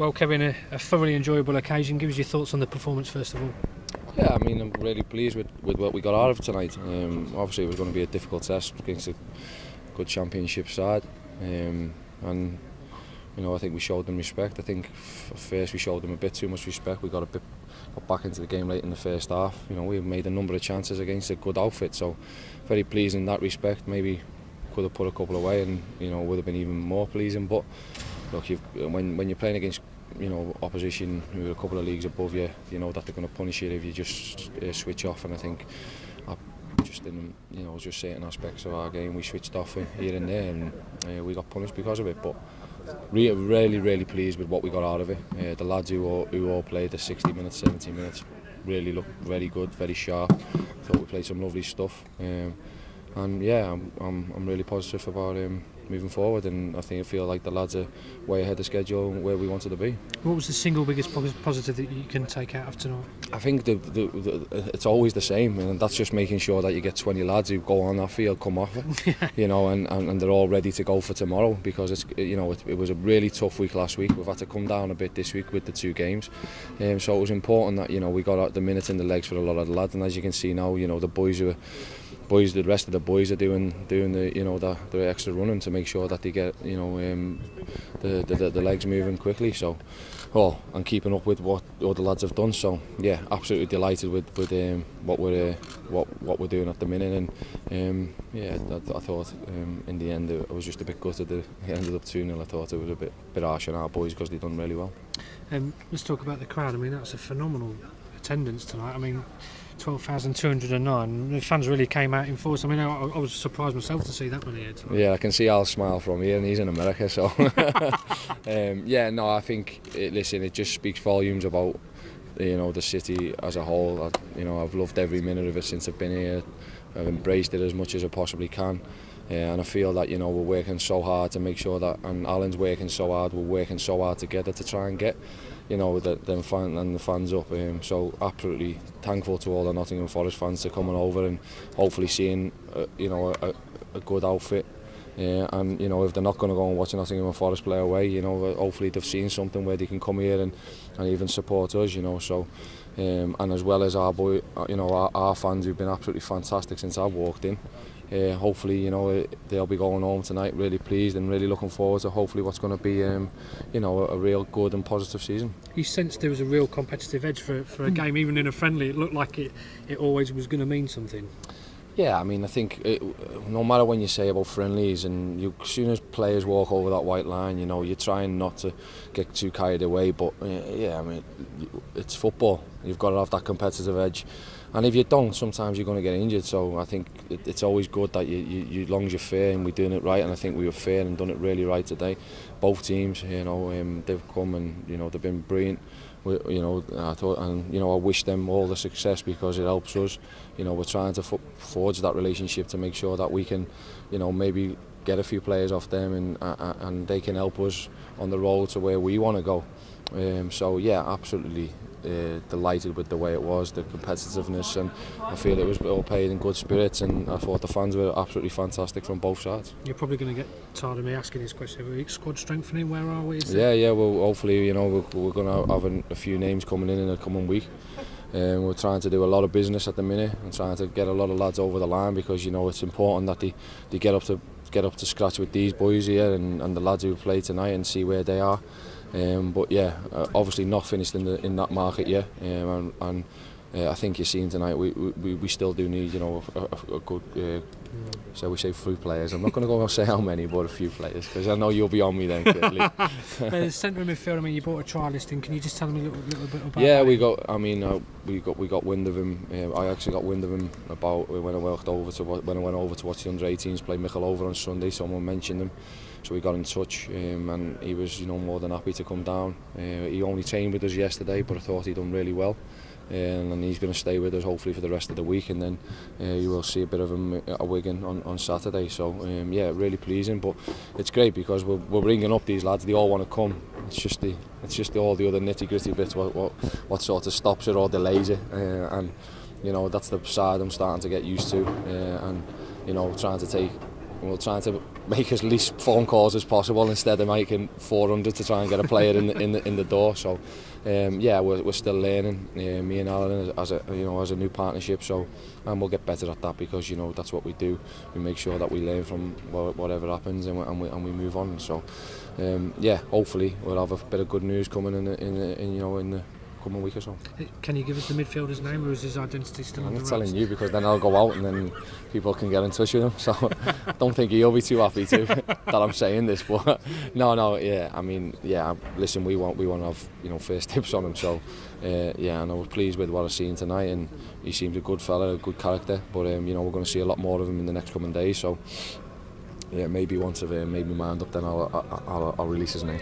Well, Kevin, a thoroughly enjoyable occasion. Give us your thoughts on the performance first of all. Yeah, I mean, I'm really pleased with what we got out of tonight. Obviously, it was going to be a difficult test against a good championship side, and I think we showed them respect. I think first we showed them a bit too much respect. We got back into the game late in the first half. We made a number of chances against a good outfit, so very pleased in that respect. Maybe could have put a couple away, and would have been even more pleasing. But look, when you're playing against opposition who are a couple of leagues above you, you know that they're going to punish you if you just switch off. And I think just in just certain aspects of our game we switched off here and there, and we got punished because of it. But really pleased with what we got out of it. The lads who all played the 60 minutes, 70 minutes really looked very good, very sharp. Thought we played some lovely stuff, and yeah, I'm really positive about moving forward, and I feel like the lads are way ahead of schedule where we wanted to be. What was the single biggest positive that you can take out of tonight? I think it's always the same, and that's just making sure that you get 20 lads who go on that field, come off it, and they're all ready to go for tomorrow, because it was a really tough week last week. We've had to come down a bit this week with the 2 games, so it was important that we got out the minutes in the legs for a lot of the lads, and as you can see now, the rest of the boys are doing the extra running to make sure that they get the legs moving quickly. So, and keeping up with what all the lads have done. So yeah, absolutely delighted with what we're doing at the minute. And I thought in the end I was just a bit gutted that it ended up 2-0. I thought it was a bit harsh on our boys because they've done really well. Let's talk about the crowd. I mean, that's a phenomenal attendance tonight. I mean, 12,209. The fans really came out in force. I mean, I was surprised myself to see that many here tonight. Yeah, I can see Al's smile from here, and he's in America, so I think it just speaks volumes about the city as a whole. I've loved every minute of it since I've been here. I've embraced it as much as I possibly can. And I feel that we're working so hard to make sure that, and Alan's working so hard, we're working so hard together to try and get the fans up. So absolutely thankful to all the Nottingham Forest fans to coming over and hopefully seeing a good outfit. And if they're not going to go and watch Nottingham Forest play away, hopefully they've seen something where they can come here and even support us. So and as well as our fans who've been absolutely fantastic since I've walked in. Hopefully, they'll be going home tonight really pleased and really looking forward to hopefully what's going to be, a real good and positive season. You sensed there was a real competitive edge for a game, even in a friendly. It looked like it always was going to mean something. Yeah, I mean, I think no matter when you say about friendlies, and as soon as players walk over that white line, you're trying not to get too carried away. But yeah, I mean, it's football. You've got to have that competitive edge. And if you don't, sometimes you're going to get injured. So I think it's always good that you as long as you're fair and we're doing it right. And I think we were fair and done it really right today. Both teams, they've come and they've been brilliant. I wish them all the success because it helps us. We're trying to forge that relationship to make sure that we can, maybe get a few players off them and they can help us on the road to where we want to go. So yeah, absolutely. Delighted with the way it was, the competitiveness, and I feel it was all played in good spirits, and I thought the fans were absolutely fantastic from both sides. You're probably going to get tired of me asking this question. Squad strengthening, where are we? Yeah. Well, hopefully, we're going to have a few names coming in the coming week. We're trying to do a lot of business at the minute and trying to get a lot of lads over the line because it's important that they get up to scratch with these boys here and the lads who play tonight and see where they are. But yeah, obviously not finished in that market yet, and I think you're seeing tonight we still do need a good shall we say few players. I'm not going to go and say how many, but a few players because I know you'll be on me then. Centre midfield. I mean, you brought a trialist in. Can you just tell me a little bit about? Yeah, that? we got wind of him. I actually got wind of him about when I went over to watch the under-18s play Michael over on Sunday. Someone mentioned him. So we got in touch and he was more than happy to come down. He only trained with us yesterday, but I thought he'd done really well. And he's going to stay with us hopefully for the rest of the week, and then you will see a bit of him at Wigan on Saturday. So yeah, really pleasing. But it's great because we're bringing up these lads. They all want to come. It's just all the other nitty-gritty bits what sort of stops it or delays it, and that's the side I'm starting to get used to, and trying to make as least phone calls as possible instead of making 400 to try and get a player in the door. So yeah, we're still learning, me and Alan as a new partnership. So and we'll get better at that, because that's what we do. We make sure that we learn from whatever happens, and we move on. So yeah, hopefully we'll have a bit of good news coming in the coming week or so. Can you give us the midfielder's name, or is his identity still I'm under not wraps? telling you, because then I'll go out and then people can get in touch with him. So I don't think he'll be too happy that I'm saying this. But no, yeah. I mean, yeah. Listen, we want to have first tips on him. So yeah, and I was pleased with what I've seen tonight, and he seems a good fella, a good character. But we're going to see a lot more of him in the next coming days. So yeah, maybe once I've made my mind up, then I'll release his name.